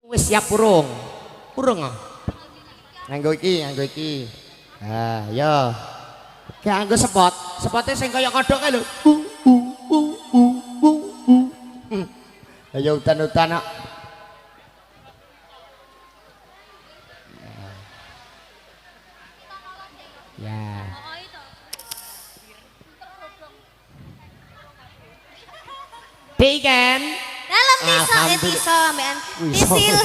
Wis siap burung. Burung ah. Nganggo iki, nganggo iki. Ha, yo. Nganggo spot. Spote sing kaya kodhok kae lho. Ayo udan-udan kok. Ya. Diken. Dalam iso ambekan. Disil.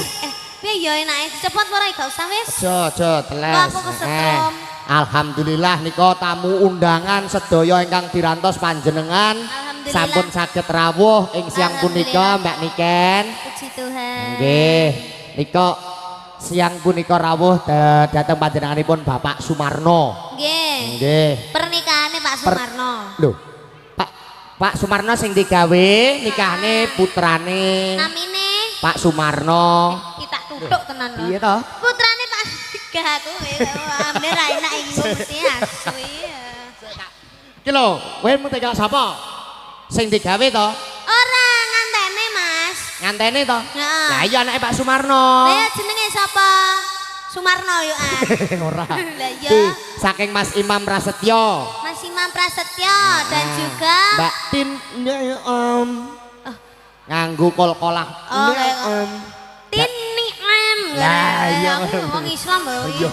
Piye ya enake cepet ora gak usah wis. Aja teles. Aku kesetrum. Alhamdulillah nika tamu undangan sedaya ingkang dirantos panjenengan sampun saged rawuh ing siang punika Mbak Niken. Puji Tuhan. Nggih. Nika siang punika rawuh dhateng panjenenganipun Bapak Sumarno. Nggih. Nggih. Pernikahannya Pak Sumarno. Lho. Pak Sumarno sing digawe nikahne putrane Namine Pak Sumarno. Kita tutuk tenan lho. Iya toh? Putrane Pak gak aku ambil ra enak iki mesti asu iya. Iki lho, kowe mung tekan sapa? Sing digawe to? Ora ngantene Mas. Ngantene to? Heeh. Lah iya anake Pak Sumarno. Lah jenenge sapa? Sumarno yo an. Ora. Lah iya. Iki saking Mas Imam Prasetyo. Mas Imam Prasetyo dan juga Mbak Tin nganggo kol-kolah. Tini Am. Lah iya wong Islam lho. Iya.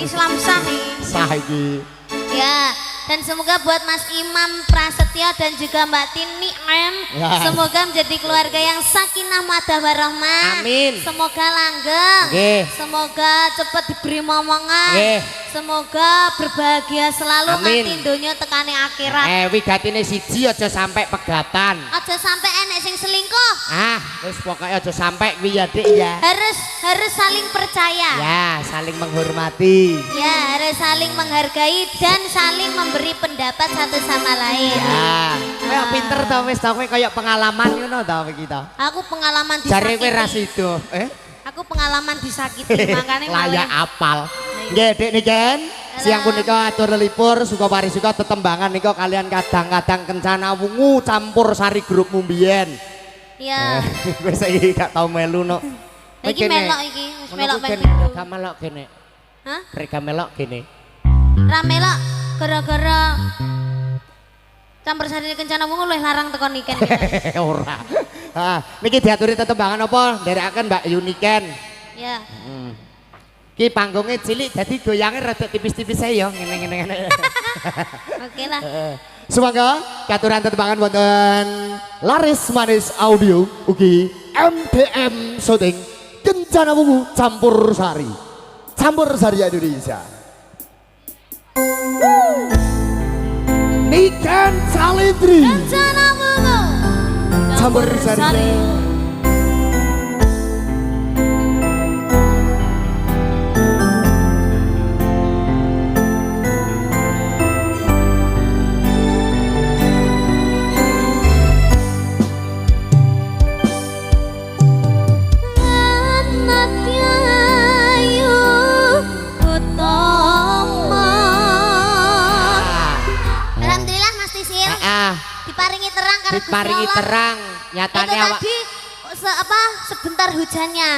Islam sah nih. Sah iki. Ya, dan semoga buat Mas Imam Prasetyo dan juga Mbak Tini Am, Ya. semoga menjadi keluarga yang sakinah mawaddah warahmah. Amin. Semoga langgeng. Nggih. Semoga cepat diberi momongan. Nggih. Semoga berbahagia selalu Amin. nganti donya tekane akhirat. Wigatine siji aja sampai pegatan. Aja sampai enek sing selingkuh. Ah, wis pokoknya aja sampai kuwi ya, Dik ya. Harus saling percaya. Ya, saling menghormati. Ya, harus saling menghargai dan saling memberi pendapat satu sama lain. Ya, kowe pinter to wis to kowe kaya pengalaman ngono to iki to. Aku pengalaman Jare kowe disakiti. ra sido. Aku pengalaman disakiti, makanya Layak apal. Nggih, Dik Niken. Siang punika atur lelipur suka parisuka tetembangan nika kalian kadang-kadang kencana wungu campur sari grup mumbiyen. Iya. Wis iki gak tau melu no. Iki melok iki, wis melok kene. ping. Gak melok kene. Hah? Rega melok kene. Ra melok gara-gara campur sari kencana wungu luwih larang teko niken. Ora. Niki diaturi tetembangan apa? Nderekaken Mbak Yuniken. Ya. Ki panggungnya cilik jadi goyangnya rada tipis-tipis saya ngene-ngene. Oke lah. Semoga katuran tetembangan wonten laris manis audio ugi MTM syuting Kencana Wungu Campur Sari Indonesia. Niken Salindri Kencana wungu Campur Sari. Alhamdulillah Mas Tisil diparingi terang karena Gusti Diparingi Allah. terang Itu nyatanya awak. tadi sebentar hujannya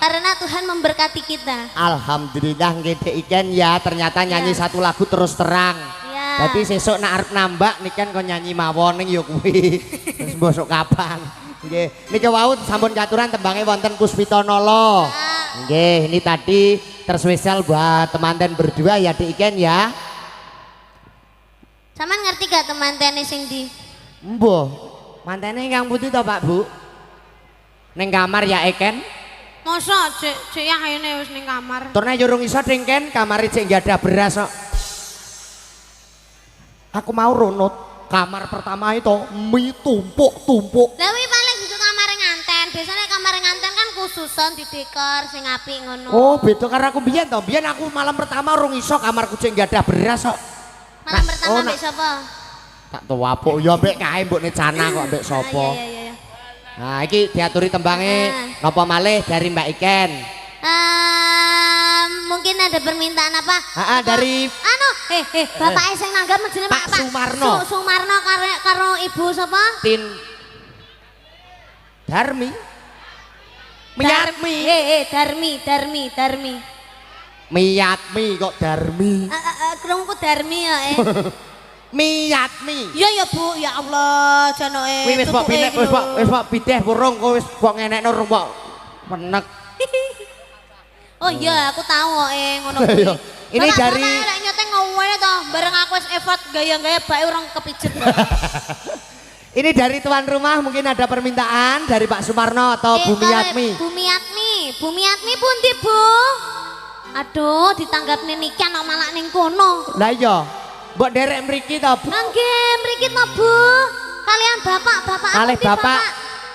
karena Tuhan memberkati kita. Alhamdulillah ngedek ikan ya ternyata nyanyi satu lagu terus terang. Ya. Tapi sesuk nak arep nambah niken kok nyanyi mawon ning ya kuwi. Terus mbosok kapan. Nggih, niki wau sampun katuran tembange wonten Puspita Nolo. Nggih, ini tadi terspesial buat teman-teman berdua ya Dik Iken ya. Saman ngerti gak teman-teman sing di? Mbuh, mantene ingkang putih to Pak Bu? Ning kamar ya Iken. Masa cek ya ayune wis ning kamar. Turne jurung iso Ken, kamare cek nggak ada beras kok. Aku mau runut kamar pertama itu mie tumpuk-tumpuk. Lah wi paling duduk kamar nganten. Biasanya kamar nganten kan khususan didekor sing apik ngono. Oh, beda karo aku biyen to. Biyen aku malam pertama urung iso kamarku cek nggak ada beras kok. Malam pertama mbek sapa? Tak tuwapuk ya mbek kae mbokne Cana kok mbek sapa. Iya. Nah, iki diaturi tembange napa malih dari Mbak Iken. Mungkin ada permintaan apa? Dari bapak sing nanggap jenenge Pak Sumarno. Sumarno karo ibu sapa? Tin Darmi. Miyatmi. Darmi. Miyatmi kok Darmi. Krungku Darmi ya Miyatmi. Iya ya Bu, ya Allah, janoke. Wis kok pinek wis kok bideh burung kok wis kok ngenekno rung kok penek. Oh iya, aku tahu kok ngono kuwi. Ini dari lek nyoteng ngomongnya toh, bareng aku wis effort gaya-gaya bae orang kepijet. Ini dari tuan rumah mungkin ada permintaan dari Pak Sumarno atau Bu Miyatmi. Bu Miyatmi pundi Bu? Aduh, ditanggapne niki ana malah ning kono. Lah iya. Mbok derek mriki to, Bu. Nggih, mriki to Bu. Kalian bapak Kalih bapak.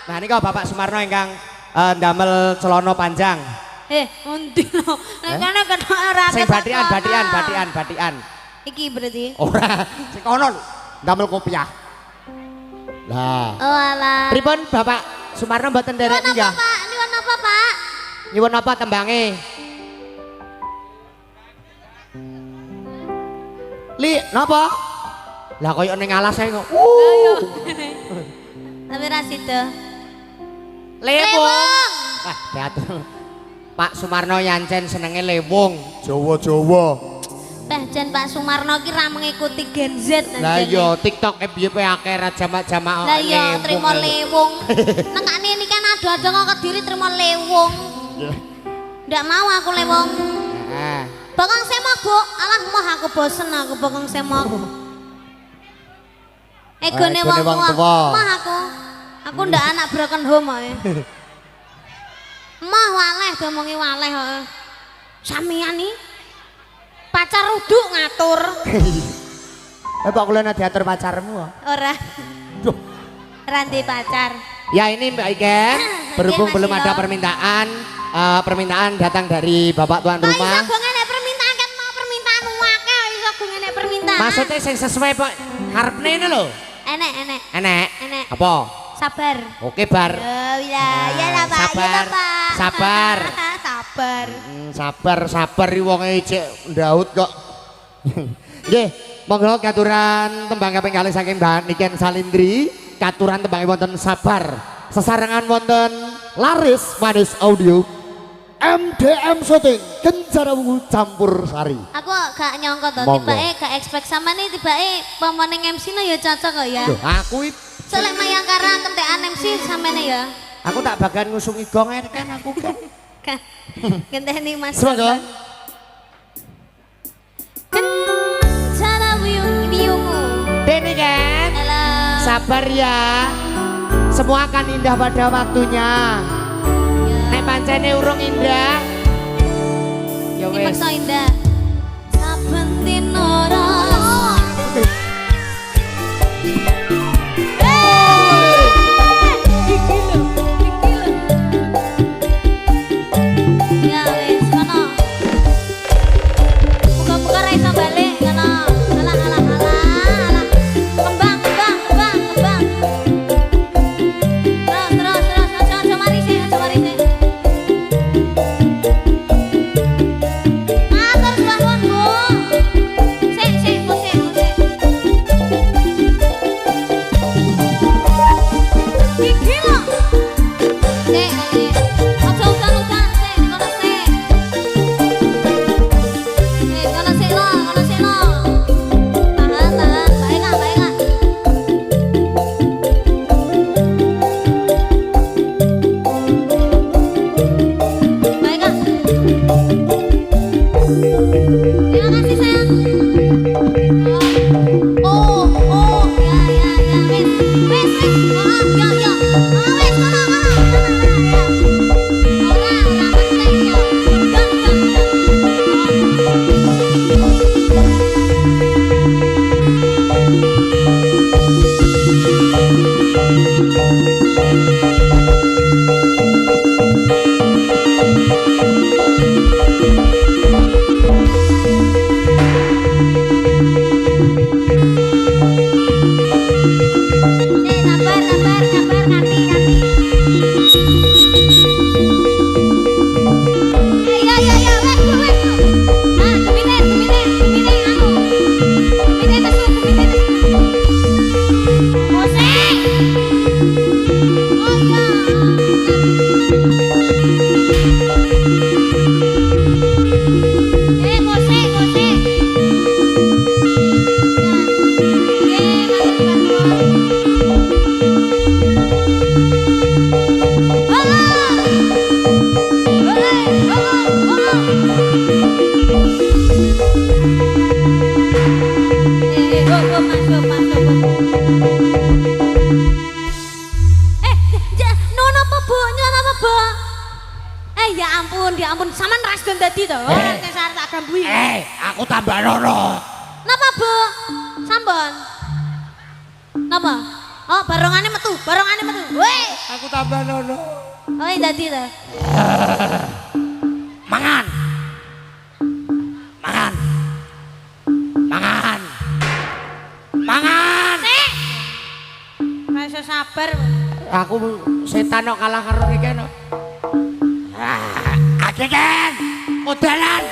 Nah niku Bapak Sumarno ingkang ndamel celana panjang. Endi lho. Nek kene kena ora. Sing batikan. Iki berarti. Ora, sing kono lho. Ndamel kopiah. Lah. Oh alah. Pripun Bapak Sumarno mboten derek Nyuwun ninggah? apa Pak? Nyuwun apa Pak? Nyuwun apa tembange? Li, napa? Lah koyo ning alas ae kok. Tapi ra sida. Lewung. Wah, diatur. Pak Sumarno yancen senenge lewung. Jawa-Jawa. Teh jan Pak Sumarno ki ra mengikuti Gen Z. Lah iya, TikTok FYP akeh ra jamak-jamak. Lah iya, trimo lewung. Nengkane ini kan ada kok Kediri trimo lewung. Ndak mau aku lewung. Heeh. Bokong semok Bu, alah moh aku bosen aku bokong semok. Egone wong tua. Mah aku ndak anak broken home ae. Mah waleh diomongi waleh kok. Sampeyan iki pacar ruduk ngatur. Kok kula diatur pacarmu kok. Ora. Duh. Ranti pacar. Ya ini Mbak Iken, berhubung Mas belum Yo. ada permintaan datang dari Bapak tuan Kok iso rumah. gue ngene permintaan kan mau permintaan wakil iso gue ngene permintaan. Maksudnya sing sesuai Pak harapne ini lho. Enek. Enek. Enek. Apa? Sabar. Oke bar. Ya lah Pak. Sabar. Sabar. Sabar iki wong ejek ndaut kok. Nggih, monggo katuran tembang kaping kalih saking Mbak Niken Salindri, katuran tembang wonten sabar. Sesarengan wonten Laris Manis Audio. MDM Shooting Kenjarawungu Campur Sari. Aku gak nyongko to, Monggo. tibake gak expect sama nih tibake pemenang MC no ya cocok kok ya. Loh, aku Soalnya Mayangkara kentekan MC sampean ya. aku tak bagian ngusungi gong ae kan aku kan. Genteni Mas. Semoga Kencana biyungmu. Deni kan. Halo. Sabar ya. Semua akan indah pada waktunya. Nek pancene urung indah. Ya Ini wis. paksa indah. Saben dino rasa. Ya wis kono. Buka-buka ra iso balik kono. Alah. Kembang. Terus. Aja mari sih. Matur ya ampun. Saman ras don dadi to. Ora kesar tak gambui. Aku tambah loro. Napa, Bu? Sampun. Napa? Oh, barongane metu. Weh. Aku tambah loro. Oh, dadi to. Mangan. Ora iso sabar. Aku setan kok kalah karo iki no. Agen. Modalan.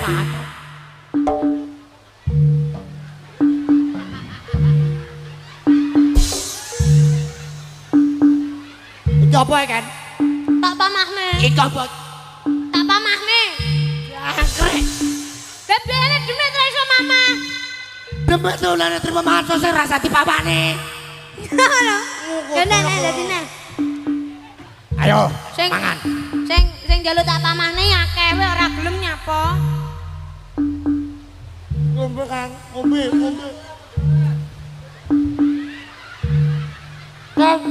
Iki apa kan? Tak pamahne. Iki apa? Tak pamahne. Jangkrik. Bebene demit ra iso mama. Demet dolane terima manso sing rasa dipapane. Ngono. Kene dadine. Ayo, Sing mangan. Sing njaluk tak pamahne akeh wae ora gelem nyapa. Ngombe Kang, ngombe. Kang.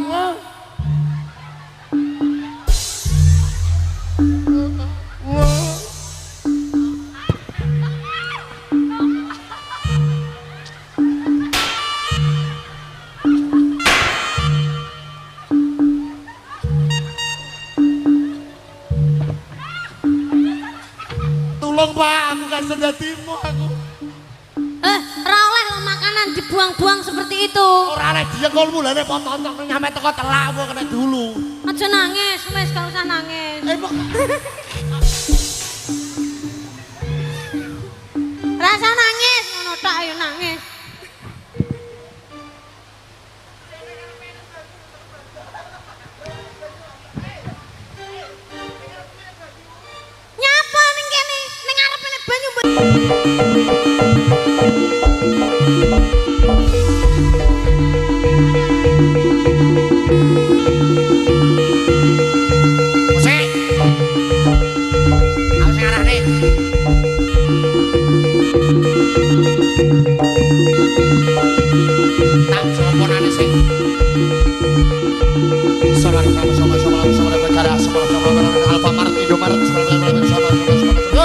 Tolong Pak, aku kan sejatimu aku. Ora oleh lo makanan dibuang-buang seperti itu. Ora ana diengkol mulane potontok nyampe teko telakmu kena dulu. Aja nangis, wis gak usah nangis. Rasa nangis, ngono tok ayo nangis. Nyapa ning kene, ning ngarepene banyu. Musik. Aku sing arane. Tak soponane sing. Sama negara, sama Alfamart, Indomaret, sama. Yo.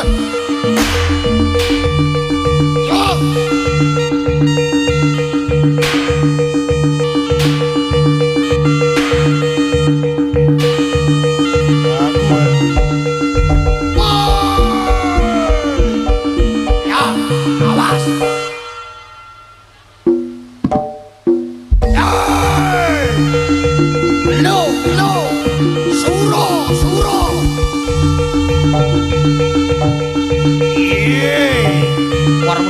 Ya, awas. Lo, suro. Warung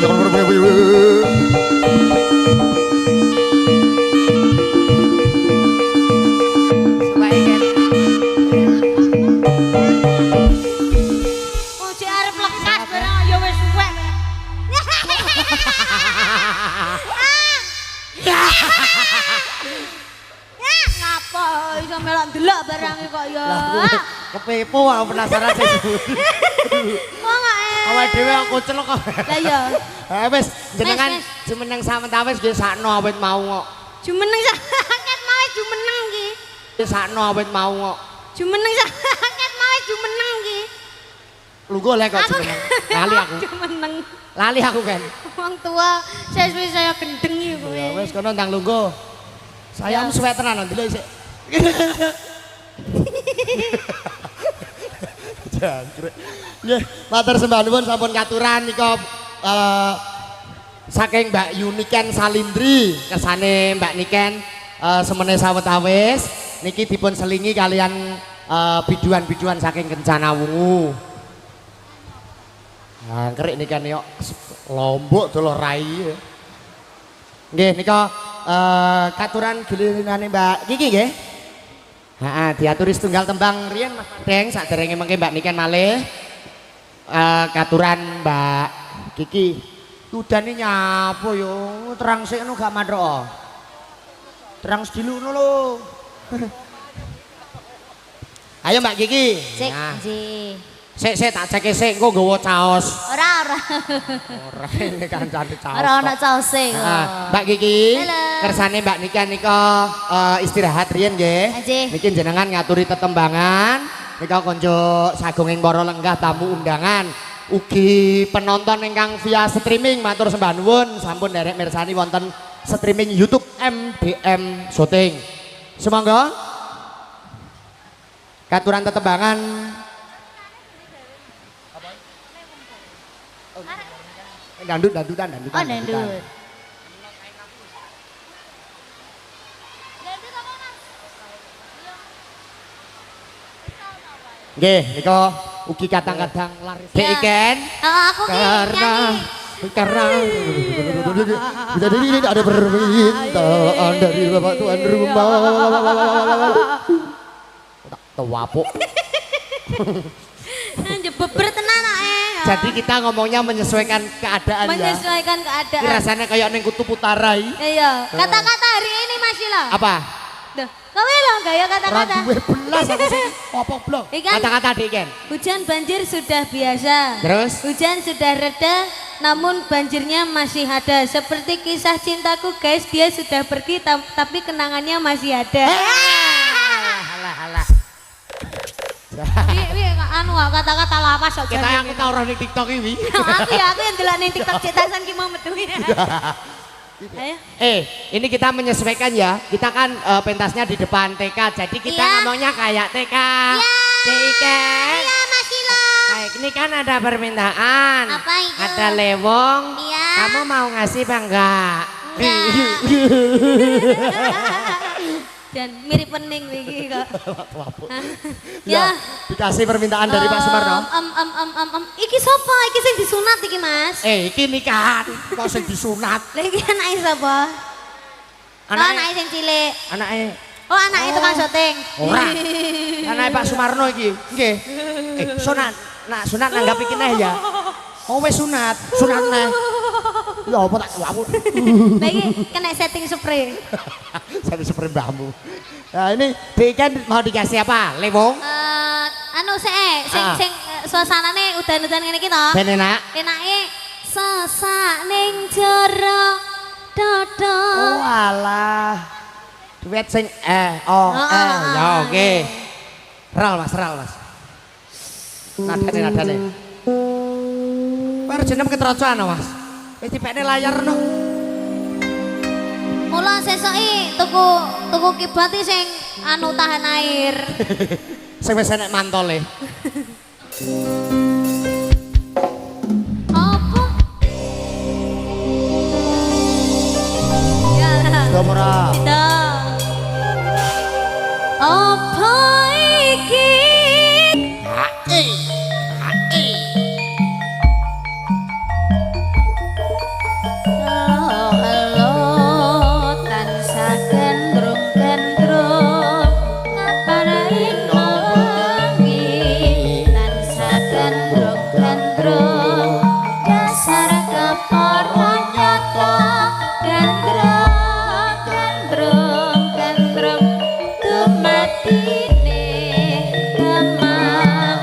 Oh, cek arep lekas barang ya wis suwe. Ngapa iso melok ndelok barange kok ya. kepepo aku penasaran sih. Kok gak Awake dhewe aku celok kok. Lah iya. Wis jenengan Wis. jumeneng sampeyan wis nggih sakno awit mau kok. Jumeneng sakit mau jumeneng iki. Sakno awit mau kok. Jumeneng sakit mau jumeneng iki. Lungguh lek kok jumeneng. Lali aku. Jumeneng. Lali aku kan. Wong tua sesuk saya gendeng iki kowe. Ya wis kono ndang lungguh. Sayam suwe tenan ndelok sik. Jangkrik. Nggih, matur sembah nuwun sampun katuran nika saking Mbak Yuniken Salindri kersane Mbak Niken semene sawetawis niki dipun selingi kalian biduan-biduan saking Kencana Wungu. Jangkrik nikan yo Lombok dolo rai. Nggih nika katuran giliranane Mbak Kiki nggih. Heeh, diaturi setunggal tembang riyen Mas Deng saderenge mengke Mbak Niken malih. Katuran Mbak Kiki. Udane nyapo yo, terang sik ngono gak mathok. Terang sedilukno lho. Ayo Mbak Kiki. Sik, Nah, nggih. sik tak cek sik engko nggawa caos. Ora. Ora ini kancane caos. Ora ana caose kok. Mbak Kiki, Halo. kersane Mbak Niken nika istirahat riyen nggih. Nggih. Niki jenengan ngaturi tetembangan, nika konco sagunging para lenggah tamu undangan ugi penonton ingkang via streaming matur sembah nuwun sampun nderek mirsani wonten streaming YouTube MDM Syuting. Semangga katuran tetembangan dandutan. Oh, dangdut. Nggih, nika ugi kadang-kadang laris. Dek Iken. Aku ki Karena jadi ada permintaan dari bapak tuan rumah. Tak tewapuk. Jebeber tenan ae. Jadi kita ngomongnya menyesuaikan keadaan ya. Menyesuaikan Ini keadaan. rasanya kayak neng kutub utara. Iya. Kata-kata hari ini Mas Sila. Apa? Duh, kowe lho gaya kata-kata. Raduwe belas aku sih. Apa blok? Ikan. Kata-kata Dek Iken. Hujan banjir sudah biasa. Terus? Hujan sudah reda, namun banjirnya masih ada. Seperti kisah cintaku guys, dia sudah pergi tapi kenangannya masih ada. Halah. Wi anu kata-kata lapas kok. Kita yang kita orang di TikTok ini. Aku yang delok ning TikTok cetasan ki mau metu. Ayo. Ini kita menyesuaikan ya. Kita kan pentasnya di depan TK, jadi kita Iya. ngomongnya kayak TK. Iya. Dek Iken. Iya Mas Sila. Baik, ini kan ada permintaan. Apa itu? Ada lewong. Iya. Kamu mau ngasih apa enggak? Enggak. Dan mirip pening iki kok. Ya, Ya. dikasih permintaan dari Pak Sumarno. Iki sapa? Iki sing disunat iki, Mas. Iki nikahan, kok sing disunat. Lah iki anake sapa? Anake sing cilik. Anake Oh, anake tukang syuting. ora. Anake Pak Sumarno iki. Nggih. Sunat. Nak sunat nanggap iki neh ya. Oh wis sunat neh. Ya apa tak wawut. Lah iki kena setting spray. Saya seperti mbahmu. Nah ini Dek Iken mau dikasih apa? Lewong? Anu sing suasanane udan-udan ngene iki to. Ben enak. Enake sesak ning jero dodo. Oh alah. Duet sing ya oke. Ral mas. Nadane. Baru jeneng ketrocoan mas. Wis dipekne layar no. Mula sesoki tuku kibati sing anu tahan air. Sing wis enek mantole. Apa? Ya. Domora. Tidak. Apa iki? Halo, tansah gendrung-gendrung ngaparain wangi. Tansah gendrung-gendrung dasar keporong nyata. Gendrung tumatine kemauran.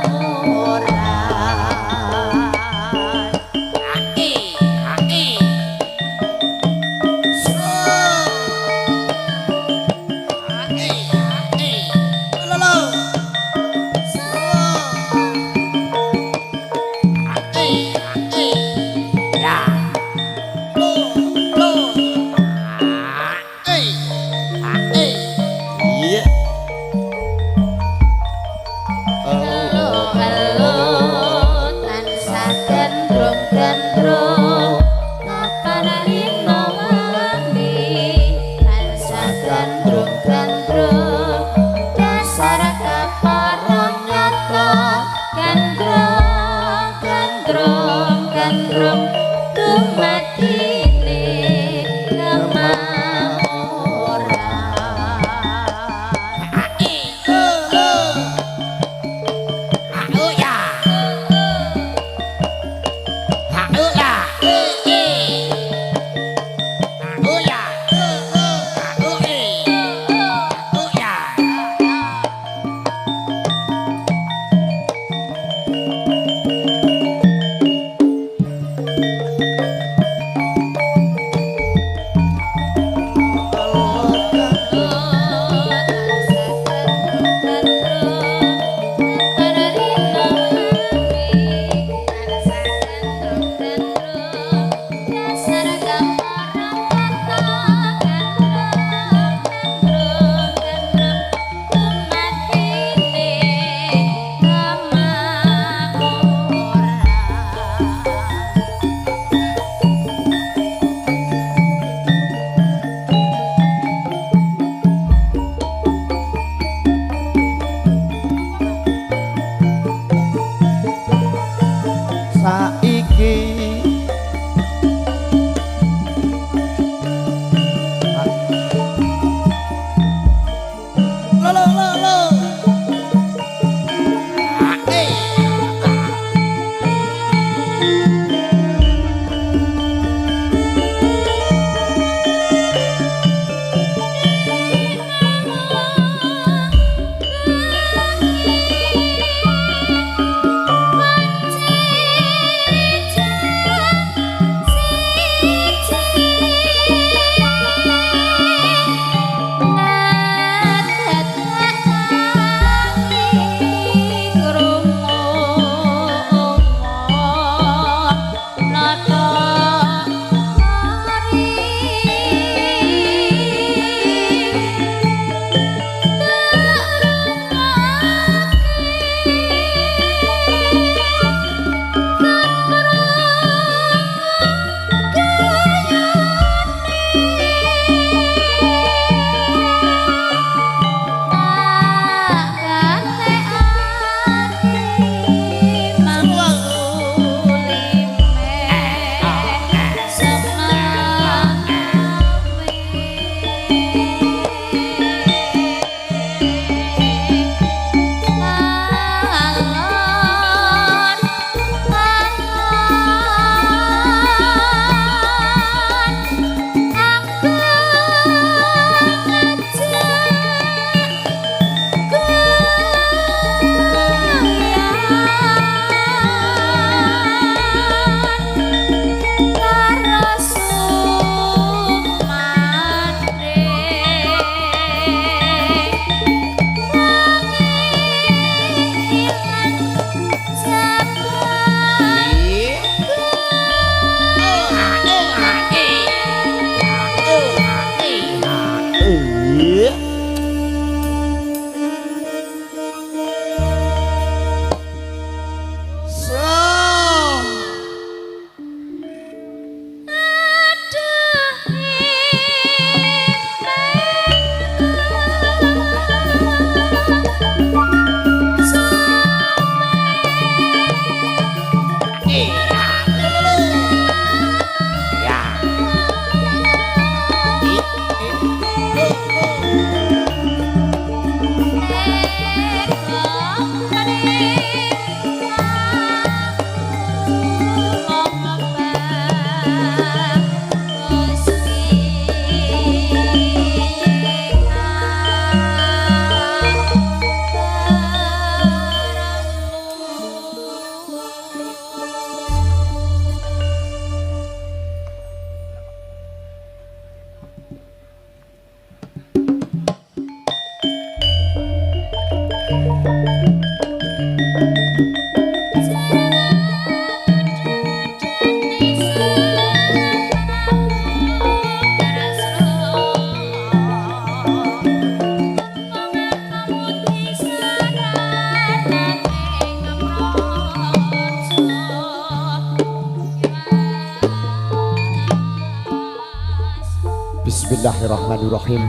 Bismillahirrahmanirrahim.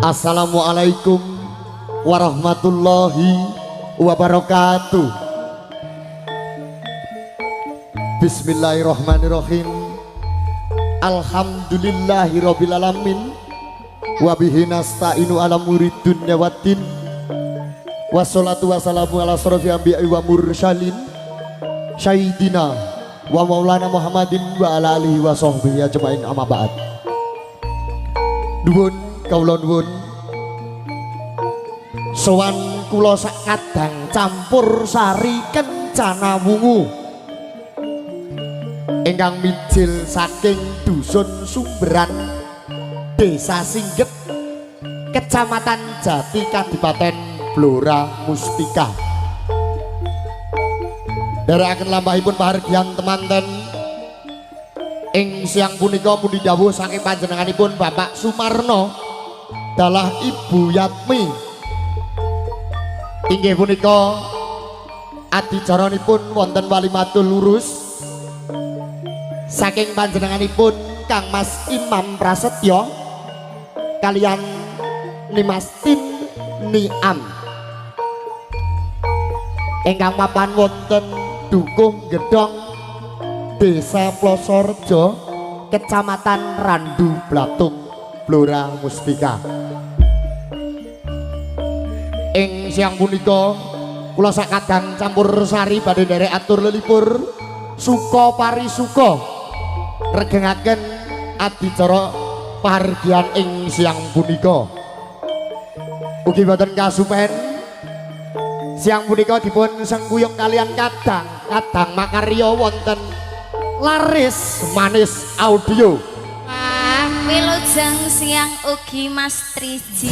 Assalamualaikum warahmatullahi wabarakatuh. Bismillahirrahmanirrahim. Alhamdulillahirabbil alamin. Wa bihi nasta'inu ala murid dunya waddin. Wassalatu wassalamu ala asrofil anbiya'i wa mursalin Sayyidina wa maulana Muhammadin wa ala alihi wa sahbihi ajmain amma ba'd. Nuwun kawula nuwun sowan kula sak kadang campur sari kencana wungu ingkang mijil saking dusun Sumberan Desa Singget Kecamatan Jati Kadipaten Blora Mustika. Derekaken lampahipun pahargyan temanten ing siang punika mugi dawuh saking panjenenganipun Bapak Sumarno dalah Ibu Yatmi. Inggih punika adicaranipun wonten walimatul lurus saking panjenenganipun Kang Mas Imam Prasetyo kalian Nimastin Niam ingkang mapan wonten Dukuh Gedong Desa Plosorjo Kecamatan Randu Blatung Blora Mustika. Ing siang punika kula sakadang campur sari badhe nderek atur lelipur suka parisuka regengaken adicara pahargyan ing siang punika. Ugi boten kasupen siang punika dipun sengguyung kalian kadang makarya wonten Laris Manis Audio. Wilujeng siang ugi Mas Triji.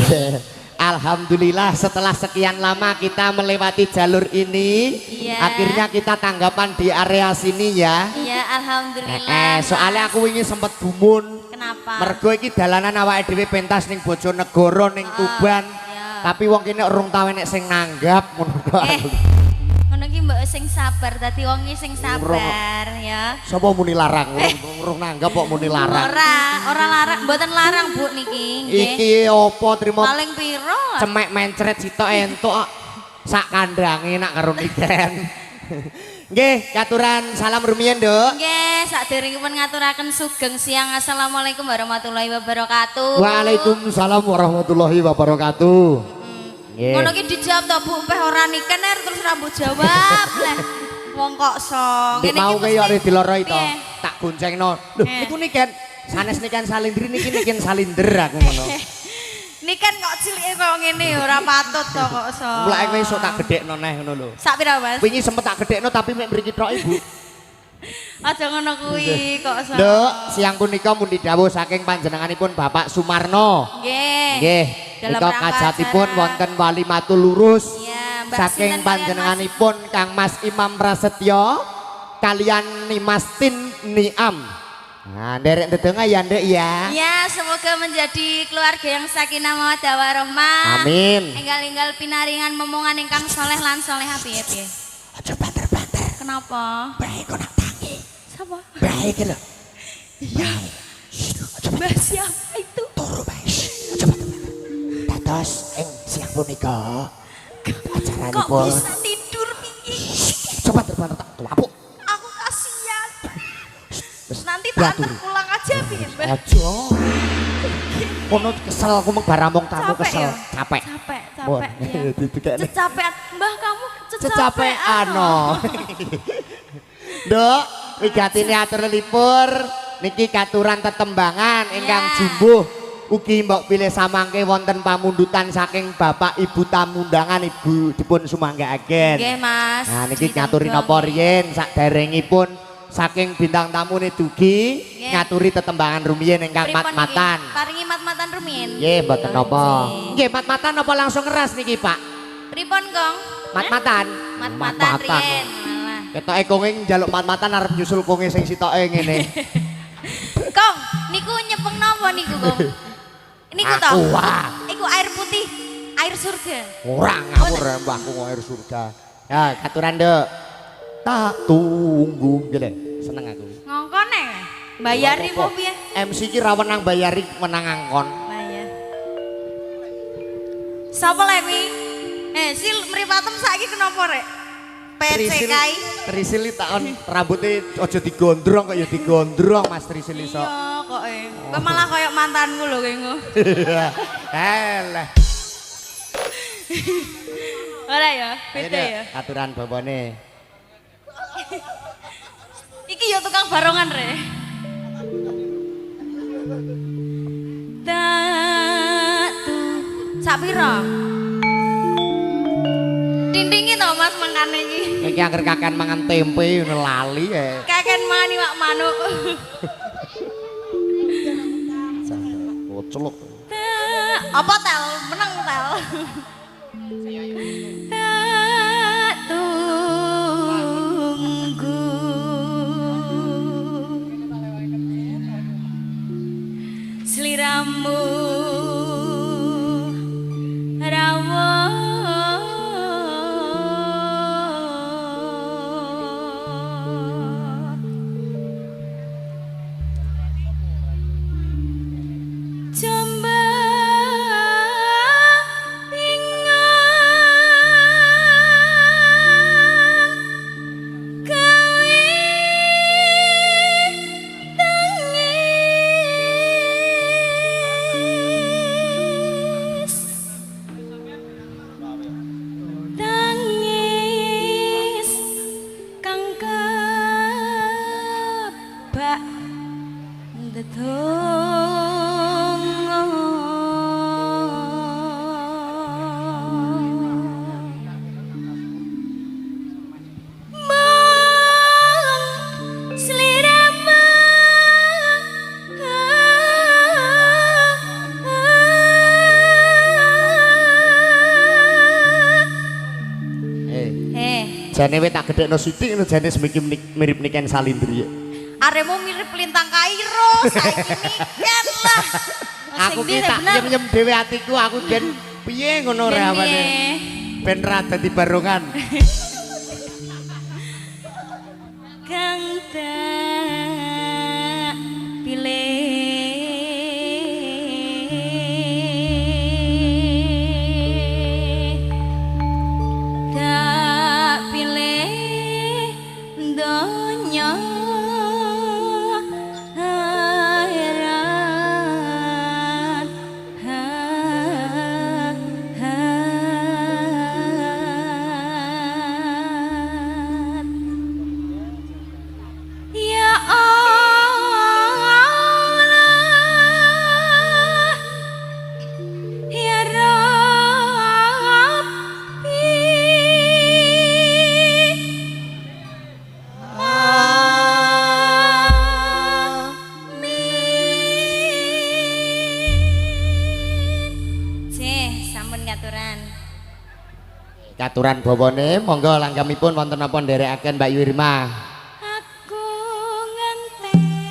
Alhamdulillah setelah sekian lama kita melewati jalur ini, akhirnya kita tanggapan di area sini ya. Iya, alhamdulillah. Soalnya aku ingin sempet gumun. Kenapa? Mergo iki dalanan awake dhewe pentas ning Bojonegoro ning Tuban. Tapi wong kene urung tau enek sing nanggap ngono kok. Ngono ki mbok sing sabar, dadi wong ki sing sabar ya. Sapa muni larang? Urung nanggap kok muni larang. Ora larang, mboten larang Bu niki. Iki opo trimo? Paling piro? Cemek mencret sitok entuk sak kandange nak karo niken. Nggih, katuran salam rumiyin, Nduk. Nggih, saderengipun ngaturaken sugeng siang. Assalamualaikum warahmatullahi wabarakatuh. Waalaikumsalam warahmatullahi wabarakatuh. Ngono ki dijawab to Bu, peh ora niken terus rambut jawab lah. Wong kok so. Nek mau kaya arep diloroi to, Piye? tak goncengno. Lho, niku niken sanes niken salindri niki niken salinder aku ngono. Niken kok cilike kaya ngene ora patut to kok so. Mulai kowe esuk tak gedhekno neh ngono lho. Sak pira, Mas? Wingi sempet tak gedhekno tapi mek mriki tok Ibu. Aja ngono kuwi kok so. Nduk, siang punika mundi dawuh saking panjenenganipun Bapak Sumarno. Nggih. Nggih, Dalam menika rangka kajatipun acara. wonten walimatul lurus. Iya, Mbak Saking sinten kalian, panjenenganipun Kang Mas Imam Prasetyo kalian Nimastin Niam. Nah, nderek ndedonga ya, Ndek ya. Ya, semoga menjadi keluarga yang sakinah mawaddah warahmah. Amin. Enggal-enggal pinaringan momongan ingkang soleh lan solehah piye-piye. Aja banter-banter. Kenapa? Bae kok nak tangi. Siapa? Bae iki lho. Iya. Aja Mbah siapa itu? turu bae. Aja banter-banter. Dados ing siang punika Kok acaranipun. bisa tidur piye? Coba banter-banter tak tuapuk. Aku kasihan. Wis, Nanti tak diaturi. antar pulang aja piye, Mbah? Aja. Kono kesel aku mung baramong tamu Capek kesel. ya? Capek. Capek ya. Didekekne. Cecapean, Mbah kamu Cecapean cecapean. no. Nduk, wigatine atur lelipur niki katuran tetembangan ingkang Ya. jumbuh ugi mbok pilih samangke wonten pamundutan saking Bapak Ibu tamu undangan Ibu dipun sumanggaaken. Nggih, Mas. Nah niki ngaturi napa riyin saderengipun saking bintang tamune dugi Nggih. ngaturi tetembangan rumiyin ingkang Pripun mat-matan. niki? Paringi mat-matan rumiyin. Nggih mboten napa. Nggih mat-matan napa langsung ngeras niki Pak? Pripun, Kong? Mat-matan. Mat-matan riyen. Malah. Ketoke konge njaluk mat-matan arep nyusul konge sing sitoke ngene. Kong, niku nyepeng napa niku, Kong? Niku to. Aqua. Iku air putih, air surga. Ora ngawur mbahku kok air surga. Ya, katuran Nduk. Tak tunggu ngene. Seneng aku. Ngongkone. Bayari Apa? mau piye? MC ki ra wenang bayari menang angkon. Bayar. Sapa lek kuwi? Sil mripatem saiki kenapa rek? PC kai. Trisil takon rambutnya aja digondrong kok ya digondrong Mas Trisil iso. Iya kok kowe malah koyo mantanku lho kowe. Alah. Ora ya, beda Ayo, ya. aturan babone. Iki ya tukang barongan re. Datu sapira? Dindingi to Mas mangkane iki. Iki angger kakan mangan tempe ngono lali ya. Kaken mani wak manuk. Koceluk. Apa tel? Meneng tel. Tak tunggu seliramu rawon coba tangis kang kebak Jane wis tak gedhekno sithik ngono jane semiki mirip Niken Salindri. Aremu mirip lintang Kairo saiki niken lah. Aku ki tak nyem-nyem dhewe atiku aku ben piye ngono rawane. Ben ra dadi barongan. Kang tak pilih tak pilih donya akhirat ya Allah ya sampun katuran. Katuran bawane monggo langgamipun wonten napa nderekaken Mbak Wirma. Aku ngenteni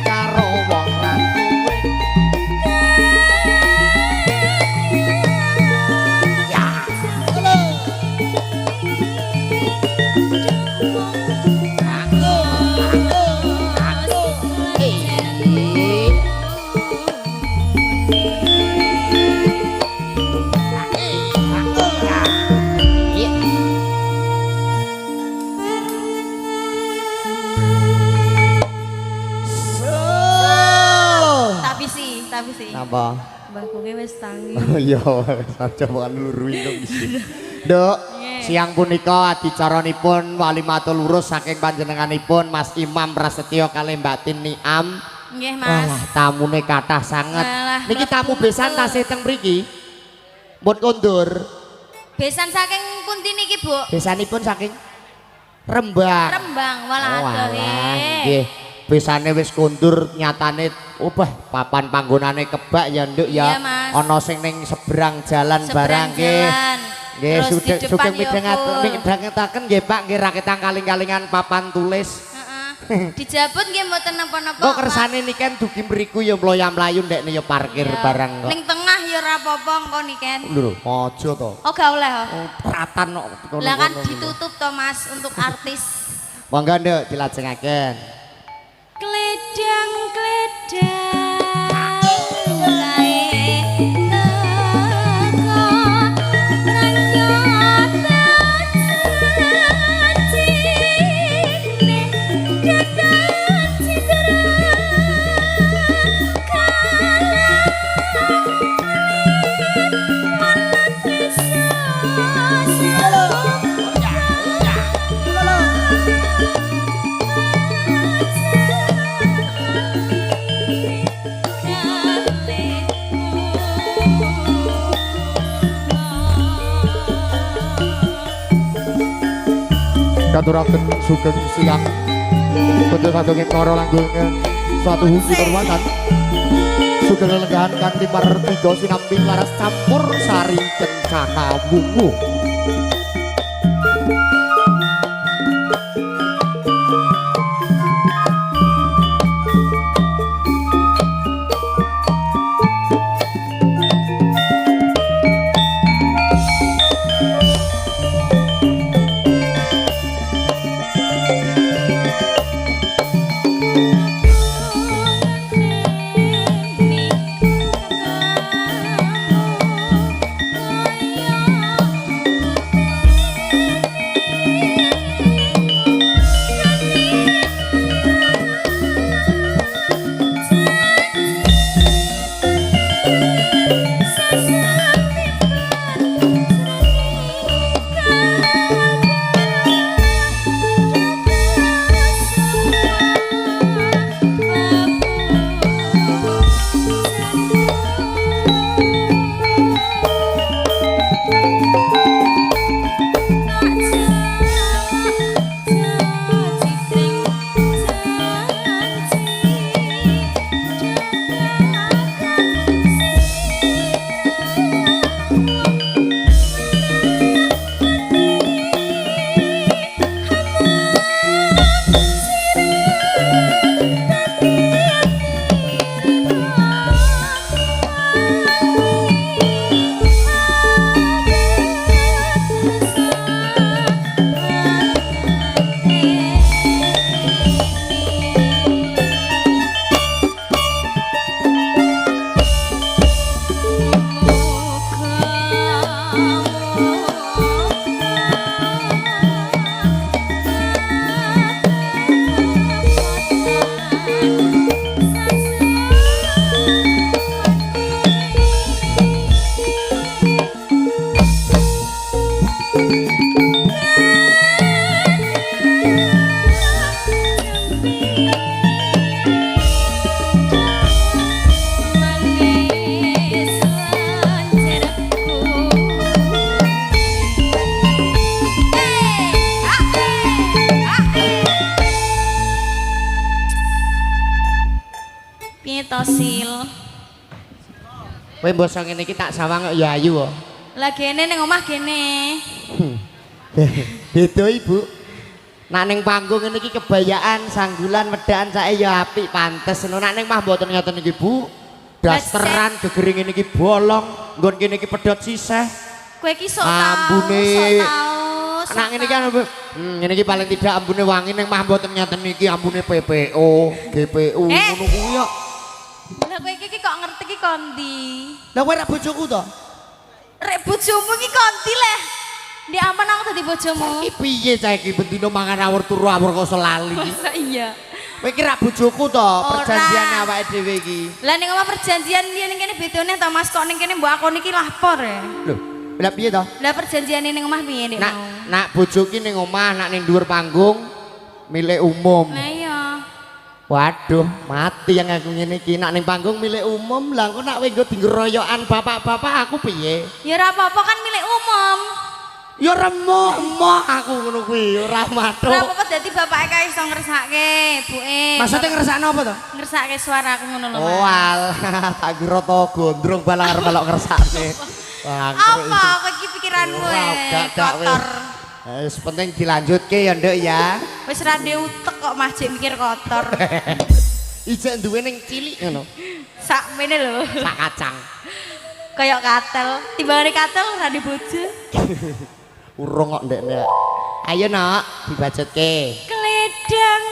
Karo wong rantuwe. Ya. Aku Napa? Mbahku ki wis tangi. Oh iya, coba nglurui dong isi. Nduk, siang punika adicaranipun walimatul urus saking panjenenganipun Mas Imam Prasetyo kalih Mbak Tin Niam. Nggih, Mas. Wah, tamune kathah sanget. Alah, Niki tamu besan tasih teng mriki. Mun kondur. Besan saking pundi niki, Bu? Besanipun saking Rembang. Rembang, walah Oh, adoh. alah, nggih. Besane wis kondur nyatane obah papan panggonane kebak ya nduk ya. Iya, Mas. Ana sing ning seberang jalan barang Seberang nggih. jalan. Nggih, Terus di sugeng depan ya, full. midhangetaken nggih Pak, nggih raketang kaling-kalingan papan tulis. Heeh. Dijabut nggih mboten napa-napa. Kok kersane niken dugi mriku ya mloya-mlayu ndekne ya parkir barang kok. Ning tengah ya ora apa-apa engko niken. Lho, aja to. Oh, gak oleh. Oh, peratan kok. Lah kan ditutup to, Mas, untuk artis. Monggo nduk dilajengaken. Kledang-kledang Katuraken sugeng siang betul sadonging para langgeng suatu hukum perbuatan sugeng lenggahan kanthi partiga sinambi laras campur sari kencana wungu. Tosil. Kowe mbosok ngene iki tak sawang kok ya ayu kok. Lah gene ning omah gene. Beda Ibu. Nak ning panggung ngene iki kebayaan sanggulan wedaan sae ya apik pantes. Nak ning mah mboten ngoten iki Bu. Dasteran gegering ngene iki bolong, nggon kene iki pedhot siseh. Kowe iki sok ambune. tau. Nak ngene iki ngene iki paling tidak ambune wangi ning mah mboten ngoten iki ambune PPO, GPU ngono kuwi kok. Lah kowe iki kok ngerti ki kondi? Lah kowe ra bojoku to? Rek bojomu ki kondi leh. Ndek aman aku dadi bojomu. Iki piye cah iki bendina mangan awur turu awur kok lali iki. Masa iya. Kowe iki ra bojoku to, perjanjiane awake dhewe iki. Lah ning omah perjanjian dia ning kene bedone to Mas kok ning kene mbok akoni iki lapor ya. Lho, lah piye to? Lah perjanjiane ning omah piye Nek? Nak bojo ki ning omah, nak ning dhuwur panggung milik umum. Lah iya. Waduh, mati yang aku ngene iki nak ning panggung milik umum, lah engko nak wenggo digeroyokan bapak-bapak aku piye? Ya ora apa-apa kan milik umum. Ya remoh aku ngono kuwi, ora matuk. Ora apa-apa dadi bapake kae iso ngersake, buke. Maksudnya ngersakno apa to? Ngersake suaraku ngono lho. Oh alah, tak kira to gondrong balang arep melok ngersake. Wah, Apa kok iki pikiranmu kotor. Wis penting dilanjutke ya, Nduk ya. Wis ra ndek utek kok masjid mikir kotor. Ijek duwe ning cilik ngono. Sak mene lho. Sak kacang. Kayak katel, timbangane katel ra di bojo. Urung kok ndekne. Ayo nak dibajutke. Gledang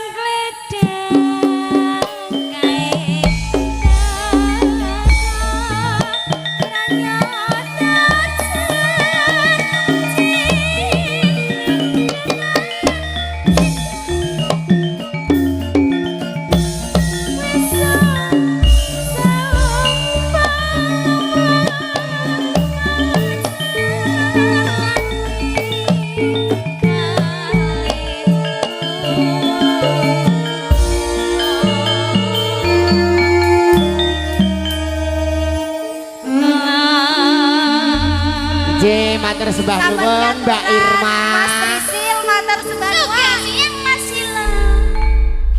Matur sembah nuwun Mbak Irma. Mas Trisil matur sembah nuwun. Sing Mas Sila.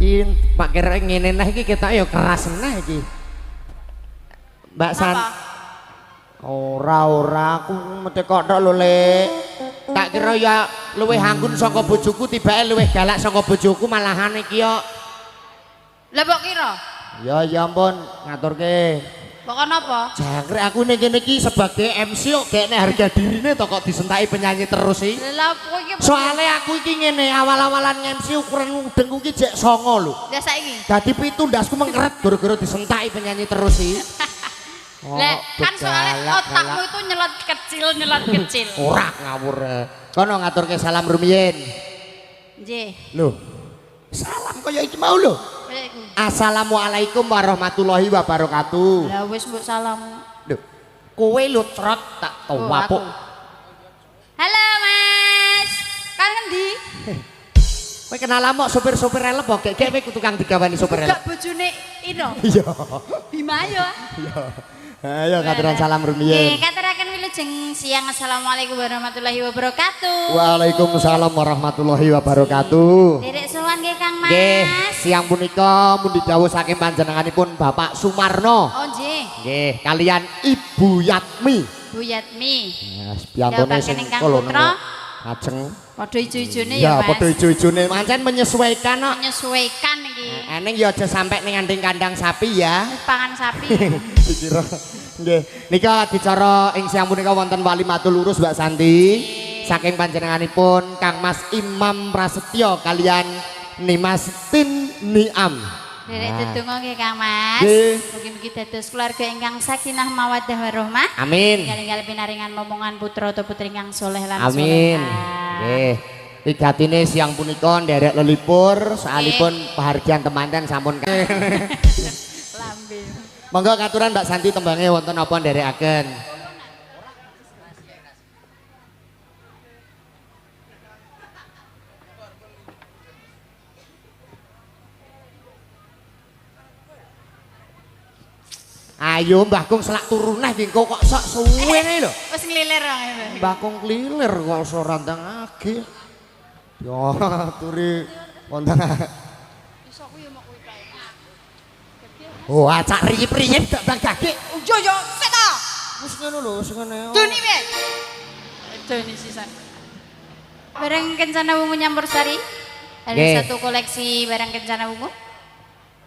Ki Pak kira ngene nah iki ketok ya keras nah iki. Mbak San. Ora aku mesti kok tok lho Le. Tak kira ya luwih anggun saka bojoku tibake luwih galak saka bojoku malahan iki yo. Lah mbok kira? Ya ampun ngaturke. Pokok napa? Jangkrik aku ning kene iki sebagai MC kok gekne harga dirine to kok disentaki penyanyi terus iki. Lah kok iki Soale aku iki ngene awal-awalan MC ukuran udengku iki jek 9 lho. Lah saiki. Dadi 7 ndasku mengkeret gara-gara disentaki penyanyi terus iki. Lah kan soalnya otakmu itu nyelot kecil. Ora ngawur. Kono ngaturke salam rumiyin. Nggih. Lho. Salam kaya iki mau lho. Assalamualaikum warahmatullahi wabarakatuh. Lah wis mbok salam. Lho. Kowe lho trot tak tuwapuk. Halo Mas. Kan ngendi? Kowe kenal mok sopir-sopir elep kok gek kowe tukang digawani sopir elep. Gak bojone Ino. Iya. Bima yo. Iya. Ayo katuran salam rumiyin. Nggih, katuraken wilujeng siang. Assalamualaikum warahmatullahi wabarakatuh. Waalaikumsalam warahmatullahi wabarakatuh. Derek sowan nggih Kang Mas. Nggih, siang punika mun didhawuh saking panjenenganipun Bapak Sumarno. Oh nggih. Nggih, kalian Ibu Yatmi. Bu Yatmi. Yes, piantone sing kula Ajeng. Padha ijo-ijone Ya, ya Mas. padha ijo-ijone pancen menyesuaikan kok. Menyesuaikan iki. Eneng ya aja sampai ning nganding kandang sapi ya. Wis pangan sapi. Dikira. Nggih, nika dicara ing siang punika wonten walimatul urus Mbak Santi. Saking panjenenganipun Kang Mas Imam Prasetyo kalian Nimas Tin Niam. Derek tetunggo nggih Kang Mas. Nggih. Mugi-mugi dados keluarga ingkang sakinah mawaddah warahmah. Amin. Galing-galing pinaringan momongan putra atau putri ingkang soleh lan Amin. solehah. Nggih. Wigatine siang punika nderek lelipur soalipun pahargyan temanten sampun Lambe. Monggo katuran Mbak Santi tembange wonten napa nderekaken? Ayo Mbah Kung selak turun neh iki kok sok suwe ne lho. Wis nglilir wae. Mbah Kung klilir kok iso rantangake. Yo turi wonten. Iso ku yo mok kuwi kae. Oh, acak riyip-riyip dak bang gage. Yo yo sik ta. Wis ngono lho, wis ngene. Doni piye? Doni sisan. Barang kencana wungu nyampur sari. Ada Nggih. satu koleksi barang kencana wungu.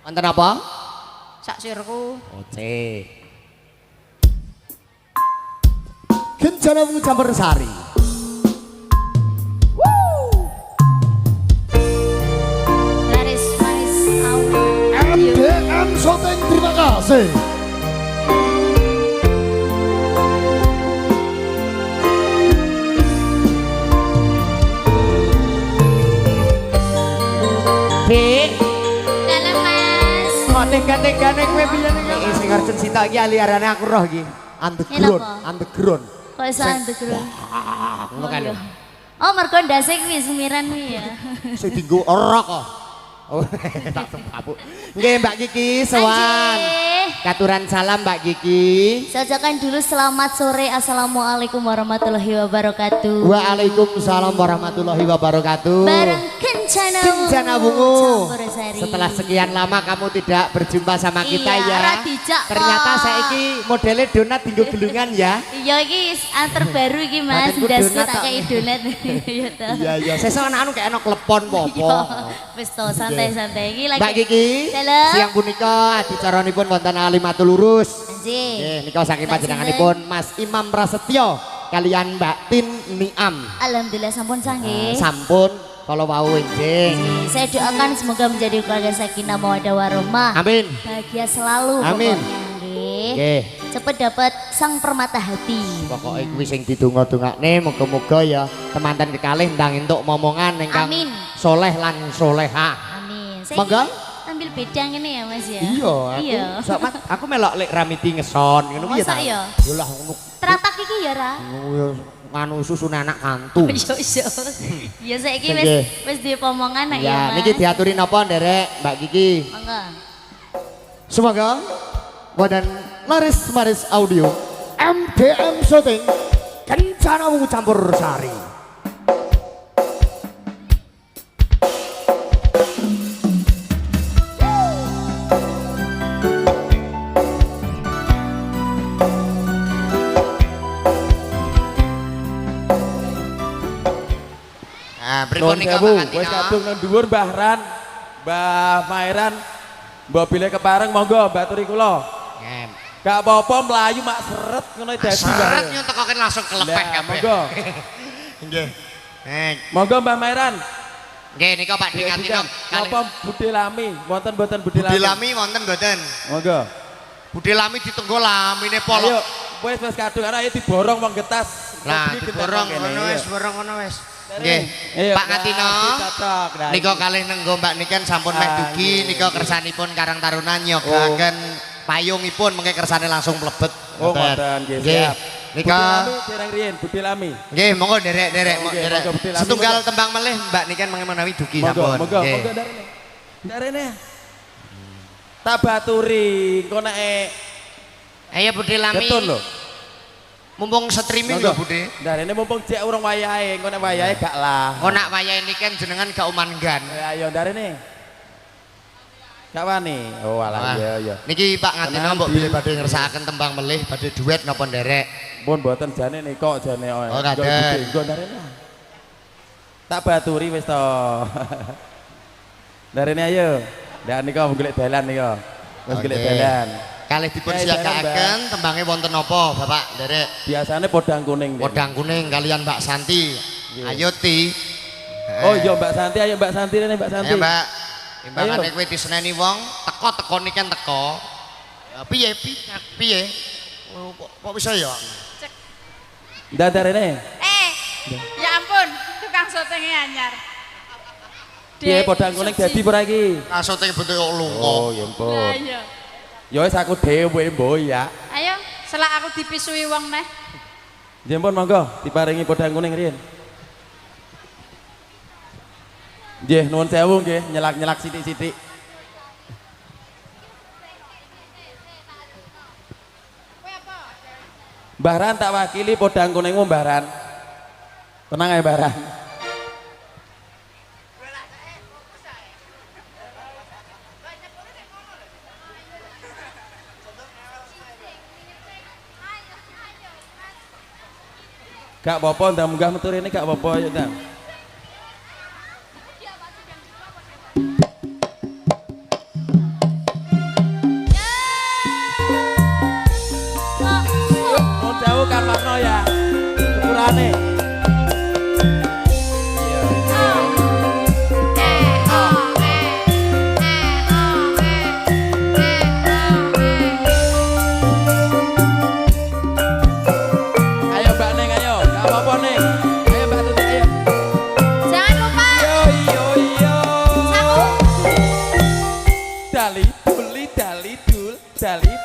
Wonten apa? Sak sirku. Oce. Kencana wungu campur sari. Laris manis awu. MDM Shooting terima kasih. Dek, Dalam Mas. kok tenggan-tenggane kowe piye ning sing Arjun Sita iki aliarane aku roh iki. Underground, Kenapa? underground. Kok iso underground? Ngono kan. iya. Oh, mergo ndase kuwi semiran kuwi ya. Sing dienggo rok kok. Oh, tak kapuk. Nggih Mbak Kiki, sowan. Katuran salam Mbak Kiki. Sajakan dulu selamat sore. Assalamualaikum warahmatullahi wabarakatuh. Waalaikumsalam warahmatullahi wabarakatuh. Bareng Kencana Kencana Bungu. Campur Sari. Setelah sekian lama kamu tidak berjumpa sama kita Iya, ya. ora dijak Ternyata kok. saiki modelnya donat tinggal gelungan ya. Iya iki antar baru iki Mas, Batinku ndasku donat tak tok. kei donat. Iya toh. Iya iya. Sesuk anak-anu kayak enak klepon Iya. popo. Wis to santai-santai iki lagi. Mbak Kiki, Halo. siang punika adicaranipun wonten Alimatul Lurus. Anjing. Nggih, nika saking Mbak panjenenganipun Mas Imam Prasetyo kalian Mbak Tin Niam. Alhamdulillah sampun sanggih. Sampun kalau wau enjing. Saya doakan semoga menjadi keluarga sakinah mawaddah warahmah. Amin. Bahagia selalu Amin. pokoknya nggih. Nggih. Cepet dapat sang permata hati. Pokoknya kuwi sing didonga-dongakne muga-muga ya temanten kekalih ndang entuk momongan ingkang Amin. soleh lan soleha. Amin. Saya Monggo. tampil beda ngene ya Mas ya. Iya, Iya. aku melok lek Ramiti ngeson ngono piye Masa ta? ya? Yo lah ngono. Teratak iki ya ra. Nganu susune anak kantu. Iya iya. Ya saiki Nggih. wis duwe pomongan ya Ya, Mas. niki diaturi napa nderek Mbak Kiki? Monggo. Semoga badan laris maris audio MDM Shooting Kencana Bungu Campur Sari. Nah, Nuwun sewu, wis kadung nang dhuwur Mbah Ran, Mbah Mairan, Mbah Bile kepareng monggo baturi kula. Gak apa-apa mlayu mak seret ngono dadi Seret Mbah. nyotokaken langsung kelepeh Lah, kabeh. monggo. Nggih. Monggo Mbah Mairan. Nggih nika Pak Dingatino. Napa Budhe Lami? Wonten mboten Budhe Budhe Lami? Lami wonten mboten? Monggo. Budhe Lami ditenggo lamine polo. Ayo, wis kadung ana ayo diborong wong getas. Lah, Kopi borong kene, ngono iya. wis, borong ngono wis. Nggih. Ayo, Pak Ngatino. cocok, nah, Nika iki. kalih nenggo Mbak niken sampun meh Ah, dugi nggih, nika nggih. kersanipun Karang Taruna nyogaken payungipun mengke kersane langsung mlebet. Oh, ngoten nggih, siap. Nika Budhe Lami dereng riyen, Budhe Lami. nggih monggo derek-derek Oke, derek. monggo, Budhe Lami, Setunggal monggo. tembang melih Mbak niken menawi dugi Monggo, sampun. monggo, Nggih. monggo darene. Darene. Tak baturi, engko nek Ayo Budhe Lami. getun lho. Mumpung streaming lho Budhe. Darene mumpung cek urung wayahe, engko nek wayahe gak lah. Kok nak wayahe niken jenengan gak umangan. Ayo darene. Gak wani. Oh alah iya iya. Niki Pak Ngatino Tenang, mbok Bi. bilih badhe ngersakaken tembang melih badhe duet napa nderek. Pun mboten jane nika jane Oh, kaden. Engko darene. Tak baturi wis to. Darene ayo. Ndak nika golek dalan nika. Wis golek Oke. dalan. Kalih dipun Oke, siagaken tembangnya wonten apa Bapak nderek? Biasane podang kuning. Den. Podang kuning kalian Mbak Santi. Nggih. Ayo Ti. Oh iya Mbak Santi, ayo Mbak Santi rene Mbak Santi. Ayo Mbak. Timbangane Ayo. kowe diseneni wong, teko niken teko. Piye piye? Oh, kok bisa ya? Ndak darene. Ya ampun, tukang syutingnya anyar. Piye podang kuning dadi ora iki? Kasute bentuk lunga. Oh, ya Lah ampun. iya. Ya wis aku dhewe mbok ya. Ayo, selak aku dipisui wong neh. Nggih pun monggo diparingi podang kuning riyen. Nggih, nuwun sewu nggih, nyelak-nyelak sithik-sithik. Mbah Ran tak wakili podang kuningmu Mbah Ran. Tenang ae Mbah Ran. Gak apa-apa, ndang munggah metu rene gak apa-apa ya ndang. Nuwun sewu Kang Makno ya. Sepurane. Ayo Mbak Neng ayo, gak apa-apa Neng. Ayo Mbak Tuti ayo. Jali